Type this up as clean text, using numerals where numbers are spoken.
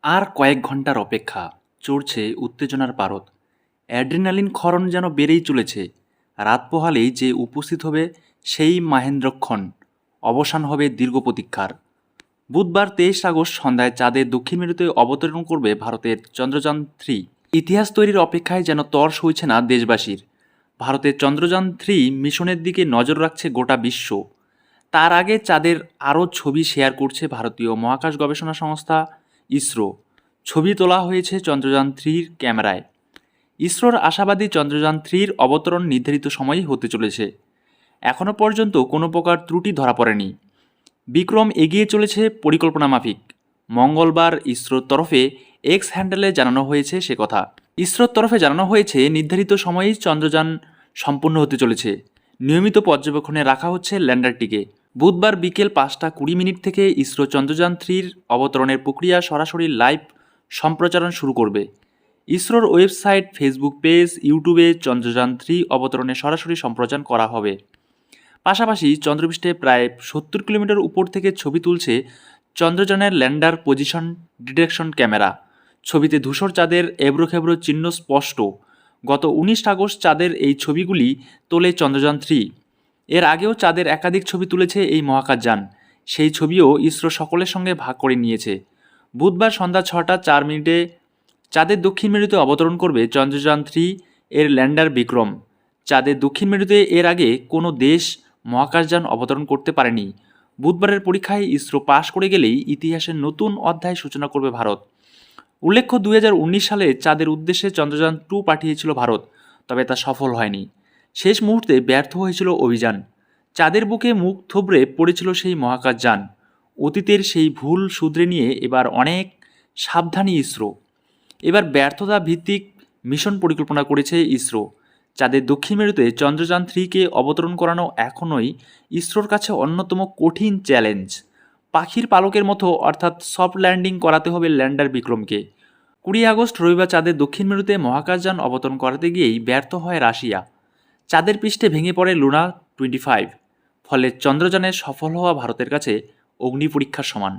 আর কয়েক ঘন্টার অপেক্ষা, চড়ছে উত্তেজনার পারদ। অ্যাড্রিনালিন ক্ষরণ যেন বেড়েই চলেছে। রাত পোহালেই যে উপস্থিত হবে সেই মাহেন্দ্রক্ষণ, অবসান হবে দীর্ঘ প্রতীক্ষার। বুধবার 23 আগস্ট সন্ধ্যায় চাঁদের দক্ষিণ মেরুতে অবতরণ করবে ভারতের চন্দ্রযান-3। ইতিহাস তৈরির অপেক্ষায় যেন তর সইছে না দেশবাসীর। ভারতের চন্দ্রযান-3 মিশনের দিকে নজর রাখছে গোটা বিশ্ব। তার আগে চাঁদের আরও ছবি শেয়ার করছে ভারতীয় মহাকাশ গবেষণা সংস্থা ইসরো। ছবি তোলা হয়েছে চন্দ্রযান-3-র ক্যামেরায়। ইসরোর আশাবাদী চন্দ্রযান-3-র অবতরণ নির্ধারিত সময়েই হতে চলেছে। এখনও পর্যন্ত কোনো প্রকার ত্রুটি ধরা পড়েনি। বিক্রম এগিয়ে চলেছে পরিকল্পনা মাফিক। মঙ্গলবার ইসরোর তরফে এক্স হ্যান্ডেলে জানানো হয়েছে সে কথা। ইসরোর তরফে জানানো হয়েছে নির্ধারিত সময়েই চন্দ্রযান সম্পূর্ণ হতে চলেছে। নিয়মিত পর্যবেক্ষণে রাখা হচ্ছে ল্যান্ডারটিকে। বুধবার বিকেল 5টা 20 মিনিট থেকে ইসরো চন্দ্রযান-3-র অবতরণের প্রক্রিয়া সরাসরি লাইভ সম্প্রচারণ শুরু করবে। ইসরোর ওয়েবসাইট, ফেসবুক পেজ, ইউটিউবে চন্দ্রযান-3 অবতরণে সরাসরি সম্প্রচার করা হবে। পাশাপাশি চন্দ্রপৃষ্ঠে প্রায় 70 কিলোমিটার উপর থেকে ছবি তুলছে চন্দ্রযানের ল্যান্ডার পজিশন ডিটেকশন ক্যামেরা। ছবিতে ধূসর চাঁদের এবড়োখেবড়ো চিহ্ন স্পষ্ট। গত 19 আগস্ট চাঁদের এই ছবিগুলি তোলে চন্দ্রযান-3। এর আগেও চাঁদের একাধিক ছবি তুলেছে এই মহাকাশযান। সেই ছবিও ইসরো সকলের সঙ্গে ভাগ করে নিয়েছে। বুধবার সন্ধ্যা 6টা 4 মিনিটে চাঁদের দক্ষিণ মেরুতে অবতরণ করবে চন্দ্রযান-3 এর ল্যান্ডার বিক্রম। চাঁদের দক্ষিণ মেরুতে এর আগে কোনো দেশ মহাকাশযান অবতরণ করতে পারেনি। বুধবারের পরীক্ষায় ইসরো পাশ করে গেলেই ইতিহাসের নতুন অধ্যায় সূচনা করবে ভারত। উল্লেখ্য, 2019 সালে চাঁদের উদ্দেশ্যে চন্দ্রযান-2 পাঠিয়েছিল ভারত, তবে তা সফল হয়নি। শেষ মুহূর্তে ব্যর্থ হয়েছিল অভিযান। চাঁদের বুকে মুখ থুবড়ে পড়েছিল সেই মহাকাশযান। অতীতের সেই ভুল শুধরে নিয়ে এবার অনেক সাবধানী ইসরো। এবার ব্যর্থতা ভিত্তিক মিশন পরিকল্পনা করেছে ইসরো। চাঁদের দক্ষিণ মেরুতে চন্দ্রযান-3-কে অবতরণ করানো এখনই ইসরোর কাছে অন্যতম কঠিন চ্যালেঞ্জ। পাখির পালকের মতো, অর্থাৎ সফট ল্যান্ডিং করাতে হবে ল্যান্ডার বিক্রমকে। 20 আগস্ট রবিবার চাঁদের দক্ষিণ মেরুতে মহাকাশযান অবতরণ করাতে গিয়েই ব্যর্থ হয় রাশিয়া। চাঁদের পৃষ্ঠে ভেঙে পড়ে লুনা 25। ফলে চন্দ্রযানের সফল হওয়া ভারতের কাছে অগ্নি পরীক্ষার সমান।